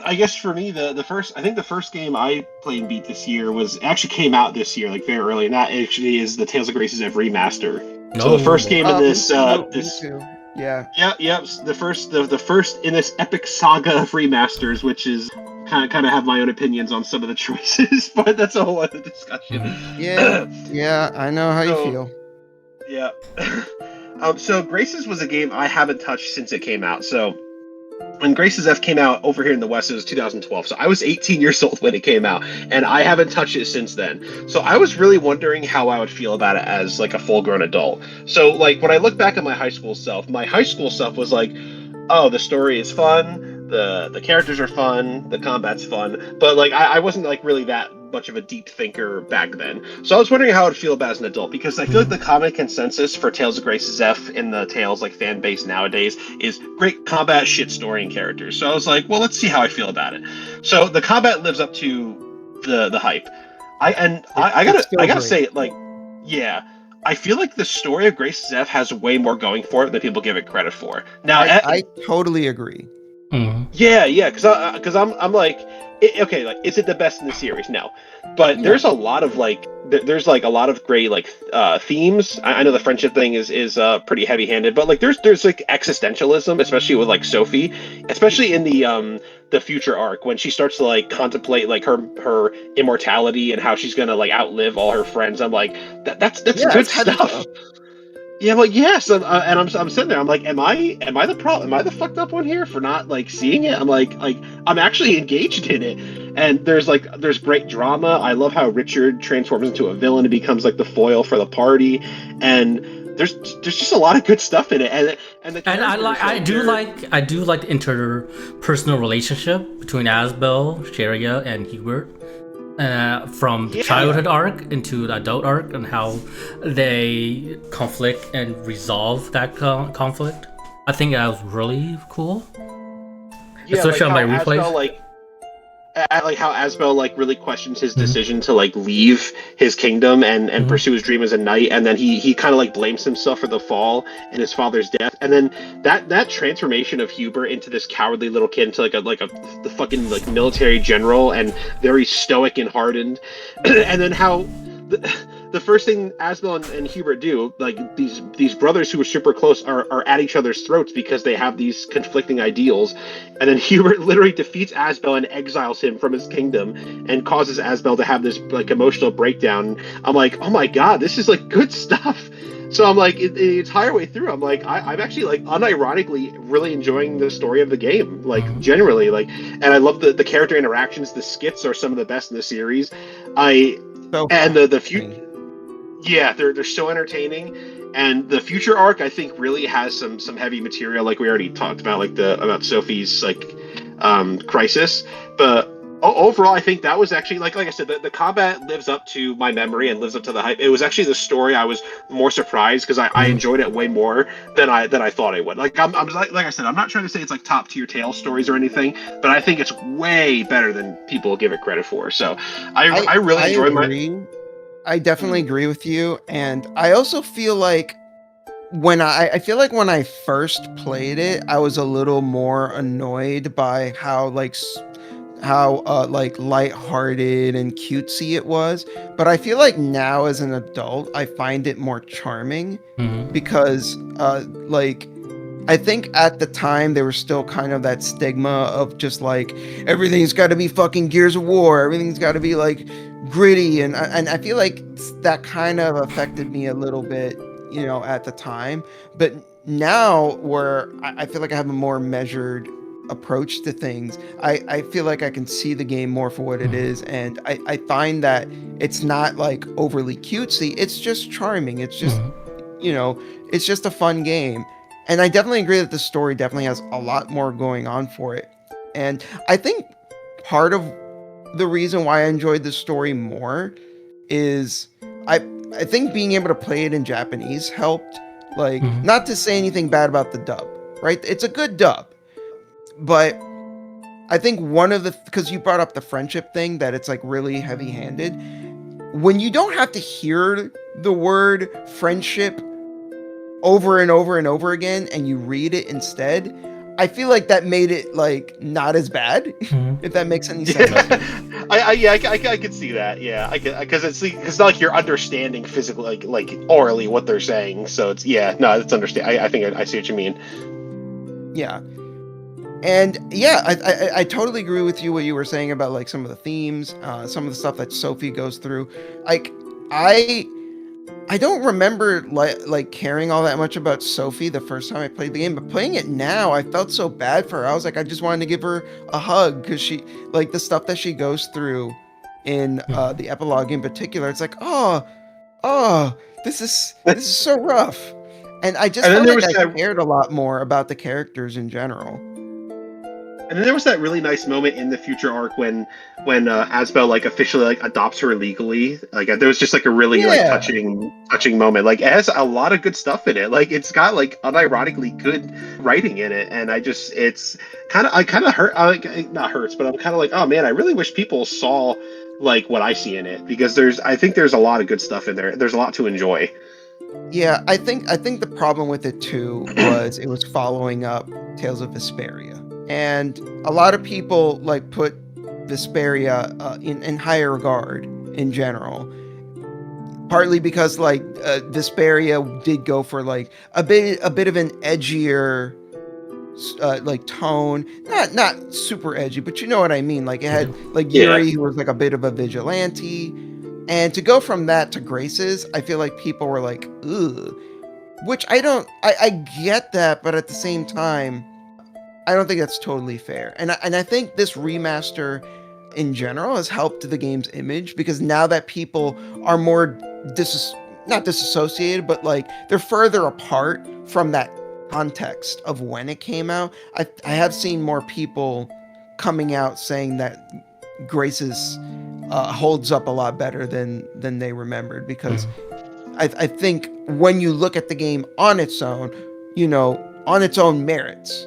I guess for me, I think the first game I played and beat this year was actually came out this year, like very early, and that actually is the Tales of Graces F Remaster. So the first No. game in this, Me too. Yeah. yeah, yep, the first in this epic saga of remasters, which is kind of have my own opinions on some of the choices, but that's a whole other discussion. Mhm. Yeah. Yeah. I know how you So feel. yeah, so Graces was a game I haven't touched since it came out. So when Graces F came out over here in the West, it was 2012. So I was 18 years old when it came out, and I haven't touched it since then. So I was really wondering how I would feel about it as like a full-grown adult. So like when I look back at my high school self was like, oh, the story is fun, the characters are fun, the combat's fun, but like I wasn't like really that much of a deep thinker back then. So I was wondering how I'd feel about it as an adult because I feel like the Mhm. common consensus for Tales of Graces F in the Tales like fan base nowadays is great combat, shit story, and characters. So I was like, well, let's see how I feel about it. So the combat lives up to the hype. It's I still gotta great. say, like, yeah, I feel like the story of Grace's F has way more going for it than people give it credit for. Now, I totally agree. Mhm. yeah, because I'm like, okay, like, is it the best in the series? No, but No. there's a lot of like, there's like a lot of great like themes. I know the friendship thing is pretty heavy handed, but like there's like existentialism, especially with like Sophie, especially in the future arc when she starts to like contemplate like her immortality and how she's gonna like outlive all her friends. I'm like, that's Yeah, good that's heavy stuff. stuff. Yeah, well, yes, and I'm sitting there. I'm like, am I the problem? Am I the fucked up one here for not like seeing it? I'm like I'm actually engaged in it, and there's great drama. I love how Richard transforms into a villain and becomes like the foil for the party, and there's just a lot of good stuff in it, and the And characters like they're I do like the interpersonal relationship between Asbel, Sharia, and Hubert. From the yeah. childhood arc into the adult arc and how they conflict and resolve that conflict. I think that was really cool, Yeah, like especially on my how replays. Asbel like how Asbel like really questions his Mhm. decision to like leave his kingdom and Mhm. pursue his dream as a knight, and then he kind of like blames himself for the fall and his father's death, and then that transformation of Hubert into this cowardly little kid into like a the fucking like military general and very stoic and hardened, and then how. The first thing Asbel and Hubert do, like these brothers who are super close, are at each other's throats because they have these conflicting ideals, and then Hubert literally defeats Asbel and exiles him from his kingdom and causes Asbel to have this like emotional breakdown. I'm like, oh my god, this is like good stuff. So I'm like, the entire way through, I'm like, I'm actually like unironically really enjoying the story of the game, like Mhm. generally, like, and I love the character interactions. The skits are some of the best in the series. I So and the future, funny. yeah, they're so entertaining. And the future arc, I think, really has some heavy material, like we already talked about, like the about Sophie's like crisis. But overall, I think that was actually like I said, the combat lives up to my memory and lives up to the hype. It was actually the story I was more surprised because I Mhm. enjoyed it way more than I thought I would. I'm like I said, I'm not trying to say it's like top tier tale stories or anything, but I think it's way better than people give it credit for. So I really I enjoyed my. agree. I definitely Mhm. agree with you, and I also feel like I feel like when I first played it, I was a little more annoyed by how like lighthearted and cutesy it was. But I feel like now as an adult, I find it more charming Mhm. because like I think at the time there was still kind of that stigma of just like everything's got to be fucking Gears of War, everything's got to be like gritty, and I feel like that kind of affected me a little bit, at the time. But now, where I feel like I have a more measured approach to things, I feel like I can see the game more for what it Mhm. is, and I find that it's not like overly cutesy. It's just charming. Mhm. You know, it's just a fun game. And I definitely agree that the story definitely has a lot more going on for it. And I think part of the reason why I enjoyed the story more is I I think being able to play it in Japanese helped. Like, Mhm. not to say anything bad about the dub, right? It's a good dub, but I think one of the because you brought up the friendship thing, that it's like really heavy-handed. When you don't have to hear the word friendship over and over and over again and you read it instead, I feel like that made it like not as bad, if that makes any sense. I could see that. Yeah, I could, because it's not like you're understanding physically, like orally what they're saying. So it's it's understand. I think I see what you mean. Yeah. And yeah, I totally agree with you what you were saying about like some of the themes, some of the stuff that Sophie goes through. Like I don't remember like caring all that much about Sophie the first time I played the game, but playing it now, I felt so bad for her. I was like, I just wanted to give her a hug because she, like, the stuff that she goes through in the epilogue in particular. It's like, oh, this is so rough, and I just felt like I cared a lot more about the characters in general. And then there was that really nice moment in the future arc when Asbel like officially like adopts her legally. Like there was just like a really like touching moment. Like it has a lot of good stuff in it. Like it's got like unironically good writing in it, and it's kind of hurt. Not hurts, but I'm kind of like, oh man, I really wish people saw like what I see in it, because I think there's a lot of good stuff in there. There's a lot to enjoy. Yeah, I think the problem with it too was it was following up Tales of Vesperia. And a lot of people like put Vesperia in higher regard in general, partly because like Vesperia did go for like a bit of an edgier like tone, not super edgy, but you know what I mean. Like it had like Yuri, who was like a bit of a vigilante, and to go from that to Graces, I feel like people were like, ugh, which I get that, but at the same time, I don't think that's totally fair. And I think this remaster in general has helped the game's image, because now that people are more not disassociated, but like they're further apart from that context of when it came out. I have seen more people coming out saying that Graces holds up a lot better than they remembered, because I think when you look at the game on its own, on its own merits,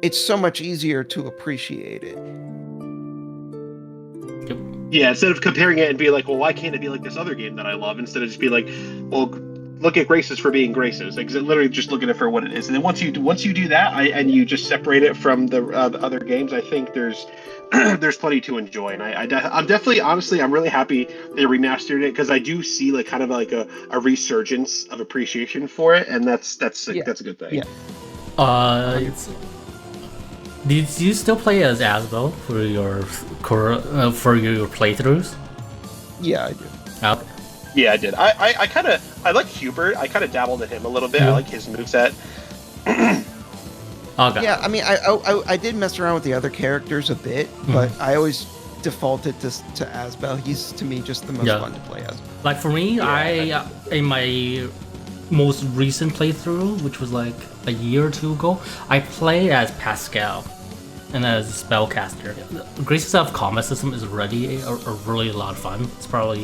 it's so much easier to appreciate it. Yeah, instead of comparing it and be like, well, why can't it be like this other game that I love? Instead of just be like, well, look at Graces for being Graces. Like, literally just look at it for what it is. And then once you do that, and you just separate it from the other games, I think there's plenty to enjoy. And I'm definitely, honestly, I'm really happy they remastered it, because I do see like kind of like a resurgence of appreciation for it, and that's a good thing. Yeah. Did you still play as Asbel for your playthroughs? Yeah, I do. Okay. Yeah, I did. I like Hubert. I kind of dabbled in him a little bit. I like his moveset. Okay. Yeah, I mean, I did mess around with the other characters a bit, but I always defaulted to Asbel. He's, to me, just the most fun to play as. Like for me, in my most recent playthrough, which was like a year or two ago, I play as Pascal and as a spellcaster. Graces of combat system is already a really a lot of fun. It's probably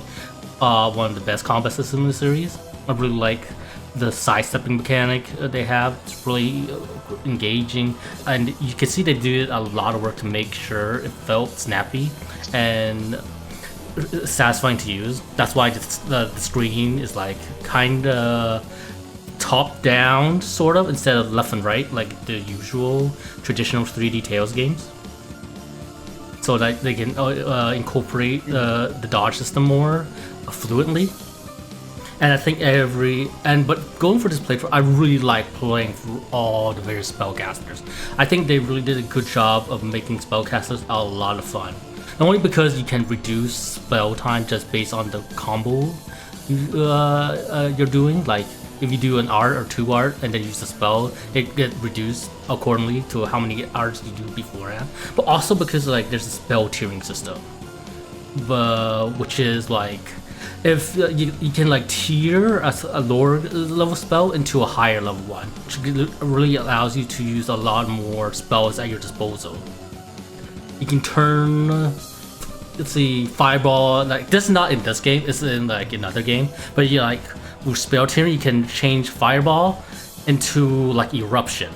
one of the best combat systems in the series. I really like the sidestepping mechanic they have. It's really engaging, and you can see they did a lot of work to make sure it felt snappy and satisfying to use. That's why the screen is like kind of top down, sort of, instead of left and right like the usual traditional 3D Tales games, so that they can incorporate the dodge system more fluently. And I think but going for this playthrough, I really like playing through all the various spellcasters. I think they really did a good job of making spellcasters a lot of fun. Not only because you can reduce spell time just based on the combo you're doing, like if you do an art or 2 art and then use the spell, it gets reduced accordingly to how many arts you do beforehand. But also because like there's a spell tiering system, which is like if you can like tier a lower level spell into a higher level one, which really allows you to use a lot more spells at your disposal. You can turn, let's see, fireball, like this is not in this game, it's in like another game, but you like with spell tier you can change fireball into like eruption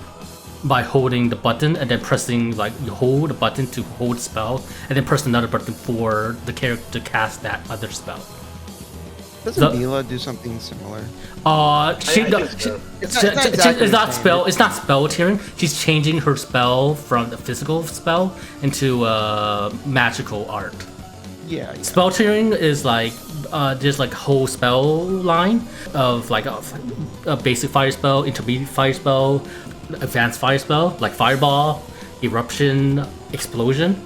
by holding the button and then pressing, like you hold the button to hold the spell and then press another button for the character to cast that other spell. Doesn't Mila do something similar? She I does. think so. It's not spell. It's not spell tiering. She's changing her spell from the physical spell into magical art. Yeah. Spell tiering is like there's like a whole spell line of like a basic fire spell, intermediate fire spell, advanced fire spell, like fireball, eruption, explosion,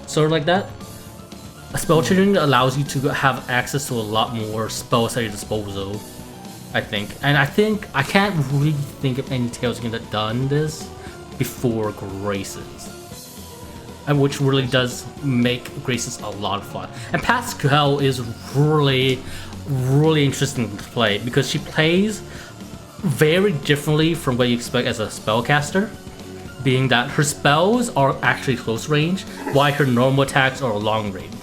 sort of like that. A spell tiering allows you to have access to a lot more spells at your disposal, I think. And I can't really think of any Tales game that done this before Graces. And which really does make Graces a lot of fun. And Pascal is really, really interesting to play because she plays very differently from what you expect as a spellcaster, being that her spells are actually close range, while her normal attacks are long range.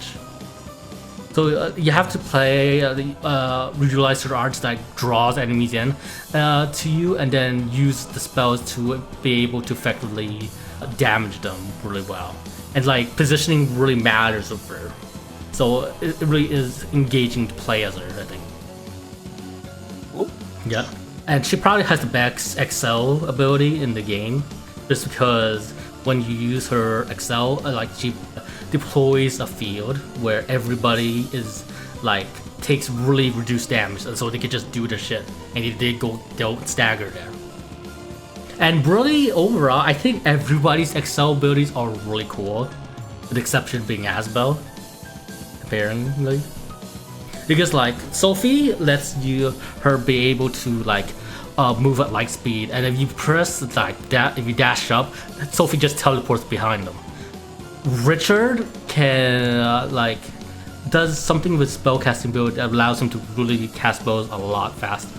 So you have to play utilize her arts that draws enemies in to you, and then use the spells to be able to effectively damage them really well. And like positioning really matters with her, so it really is engaging to play as her, I think. Ooh. Yeah, and she probably has the best Excel ability in the game, just because when you use her Excel, like she deploys a field where everybody is like takes really reduced damage, and so they can just do their shit, and they'll stagger there. And really, overall, I think everybody's Excel abilities are really cool, with the exception being Asbel, apparently. Because like Sophie lets her be able to like move at light speed, and if you press like that, if you dash up, Sophie just teleports behind them. Richard can like does something with spellcasting ability that allows him to really cast spells a lot faster.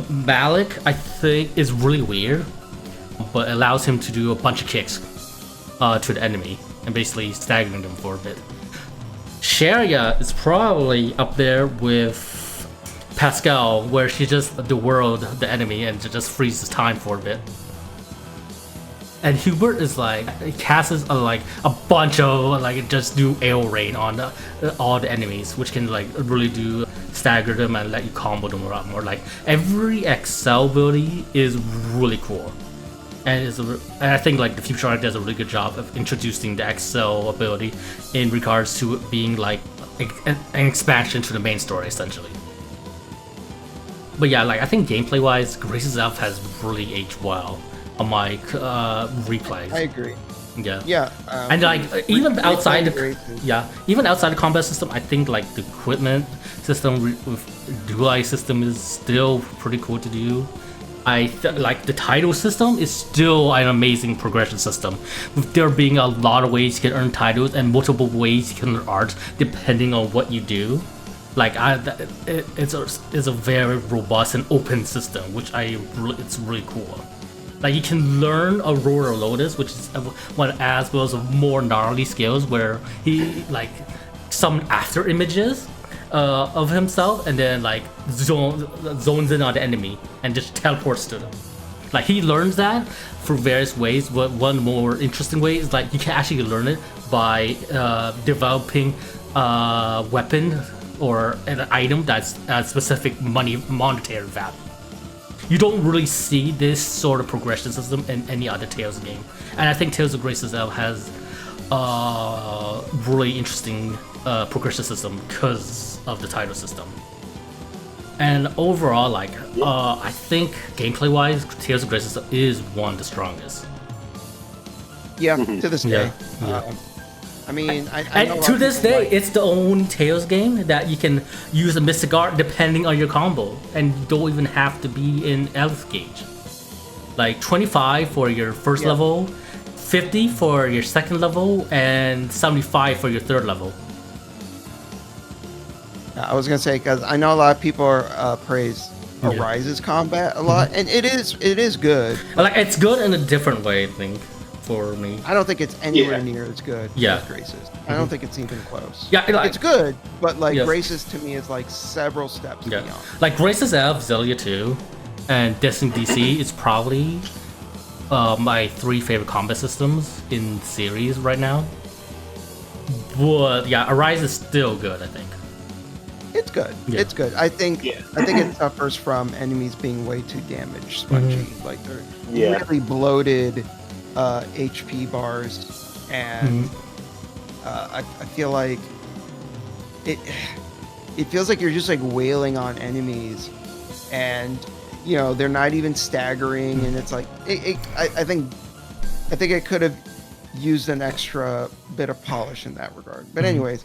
Malik, I think, is really weird, but allows him to do a bunch of kicks to the enemy and basically staggering them for a bit. Sharia is probably up there with Pascal, where she just the world, the enemy, and just freezes time for a bit. And Hubert is like, he casts like a bunch of like just do AO rain on all the enemies, which can like really do stagger them and let you combo them a lot more. Like every Excel ability is really cool, and I think like the Future Art does a really good job of introducing the Excel ability in regards to it being like an expansion to the main story essentially. But yeah, like I think gameplay wise, Grace's Elf has really aged well on my replays. I agree. Yeah. Yeah. And like even outside the even outside the combat system, I think like the equipment system with dual system is still pretty cool to do. Like the title system is still an amazing progression system, with there being a lot of ways you can earn titles and multiple ways you can earn art depending on what you do. Like it's a very robust and open system, which it's really cool. Like you can learn Aurora Lotus, which is one as well as more gnarly skills where he like some after images of himself and then like zones in on the enemy and just teleports to them. Like he learns that for various ways, but one more interesting way is like you can actually learn it by developing a weapon or an item that's a specific monetary value. You don't really see this sort of progression system in any other Tales game, and I think Tales of Grace's Elf has a really interesting progression system because of the title system. And overall, like I think gameplay-wise, Tales of Grace's Elf is one of the strongest. Yeah, to this day. Yeah. I mean, I know and to this day, it's the only Tales game that you can use a Mystic Art depending on your combo, and you don't even have to be in Elf Gauge. Like 25 for your first level, 50 for your second level, and 75 for your third level. I was gonna say, because I know a lot of people are praise Arise's combat a lot, and it is good. Like it's good in a different way, I think. For me, I don't think it's anywhere near as good as Grace's. I don't think it's even close. Yeah, like, it's good, but like Grace's to me is like several steps beyond. Like Grace's Elf, Zelia 2, and Destiny DC is probably my 3 favorite combat systems in the series right now. But yeah, Arise is still good, I think. It's good. Yeah. It's good. I think Yeah. it suffers from enemies being way too damage spongy. Like they're Yeah. really bloated HP bars, and I feel like it feels like you're just like wailing on enemies, and you know they're not even staggering, and it's like I think it could have used an extra bit of polish in that regard. But anyways,